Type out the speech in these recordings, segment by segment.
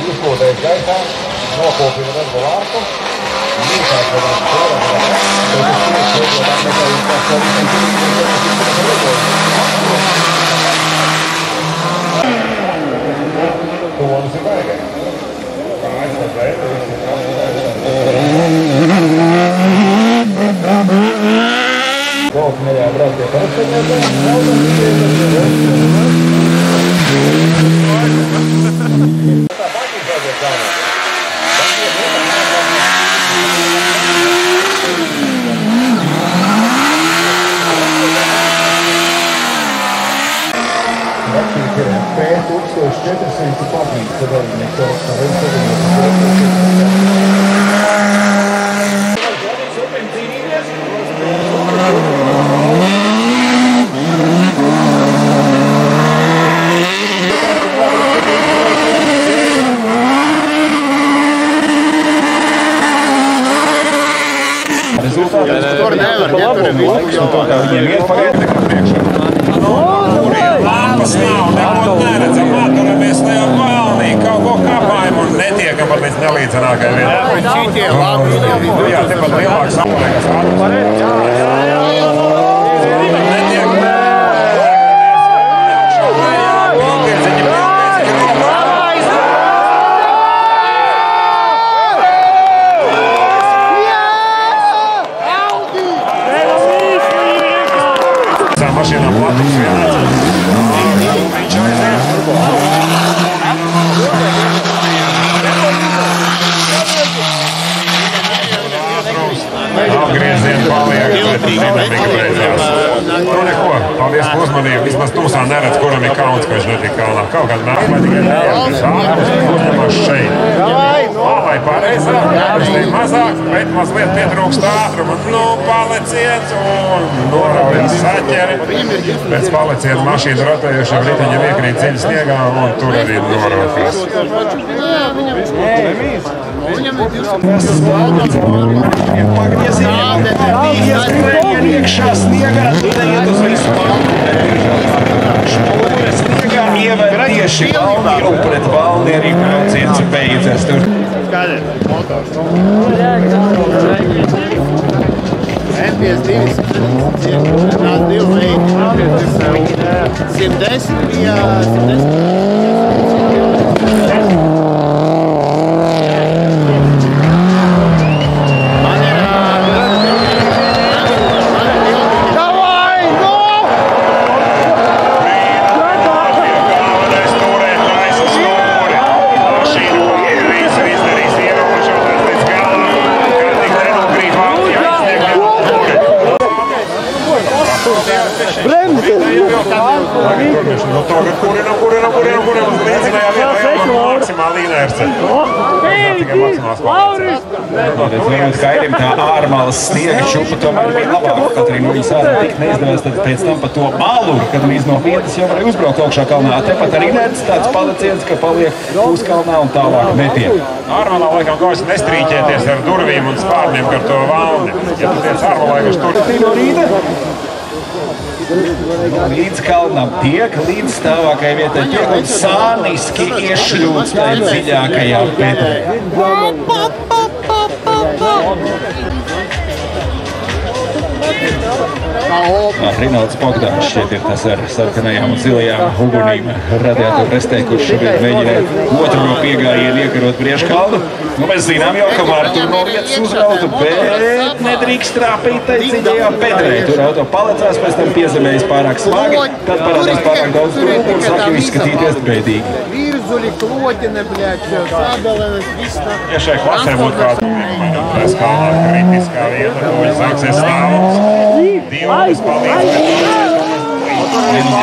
Izplūdēs gaisā, nokopina vergu vārtu, mītās varam sporām, bet es tieši veidotām nekā jums tās Tonis ir baigais. Golf neļā braukt pie pārstāvjiem. Rakstīt ir P1400 patīk, tad arī nekā Tur nevar, ja tur ir visu jau. Viņiem iet pagaidu priekšā. Lampas nav, neko neredzam, aturamies tajā valnī, kaut ko kāpājam un netiekam pat līdz nelīdzenākai vietai. Šitie labi. Jā, te pat lielāks apmēgas mašīnām platums vienāds. Viņš aiziet. Apgriezieni paliek, bet dinamika beidzās. Nu neko, paldies par uzmanību. Vismaz tūsā neredz, kuram ir kauns, ka viņš netika kalnā. Kaut kādā nāk, vai tikai neietas ārpus, kuņemās šeit. Vai pareizā, neprastīgi mazāk, bet mazliet pietrūkst ātruma. Nu, paleciens un noraujas saķeri. Pēc paleciena mašīnu rotējušiem riteņiem iekrīt dziļi sniegā un tur arī noraujas. Viņam ir 200 Pagriezieni, ieskrējieni iekšā sniegā, neiet uz visu špūre sniegā, ievēr tieši valnī un pret valni arī brauciens beidzas tur. Kādēļ? Motors. MP2 nāc 2 veidi. 110 bija 110. Kurinam līdzinājā vietā maksimāli inerce. Tikai maksimāls kvalitātes. Mēs gaidījām tā ārmalas sniega šupa tomēr bija labāk. Kaut arī viņas ārā tik neizdevās, tad pēc tam pa to malu, kad mēs no vietas jau varēja uzbraukt augšā kalnā. Tepat arī nedz tāds paliciens, ka paliek uz kalnā un tālāk metien. Ārmalā laikam gājas nestrīķēties ar durvīm un spārniem par to valni. Ja tu tiec ārmalā, kas tur... Līdz kalnam tiek, līdz stāvākai vietai tiek un sāniski iešļūts tai dziļākajā pedrē. Rinalds Bogdāns šķiet ir tas ar sarkanajām un zilajām ugunīm radiatoru restē, kurš šobrīd mēģina otro piegājienu iekarot priekškalnu. Nu, mēs zinām jau, ka var tur no vietas uzrautu, bet nedrīkst trāpīt tai dziļajā pedrē. Tur auto palecās, pēc tam piezemējas pārāk smagi, tad parādās pārāk daudz turpu un sāk jau izskatīties bēdīgi. Virzuļi, klotina, bļaķ, sadalenes, viss tā. Ja šai klasē būtu kāda kalnā kritiskā vieta, to viņi sāksies stāvums.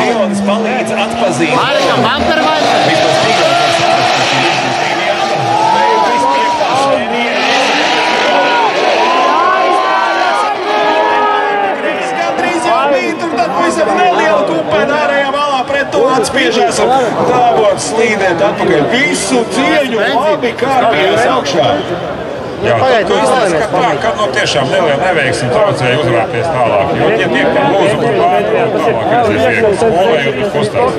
Dionis palīdz atpazīt. Marikam, bumper vai? Vismaz tīgākais stāsts. Gandrīz jau bija tur tad pavisam neliela kupaina ārējā malā pret to atspiežās un tālāk slīdēt atpakaļ. Visu cieņu, labi, kārtījās augšā. Jā, tad izlaiž, kad no tiešām neliela neveiksme traucēja uzvarēties tālāk. Jo, ja tiek par lūzumu pārtraukt tālāk, aizies iekļūt skolē, jo tas kustās.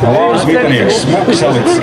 Labs vitanieks, smuki salicis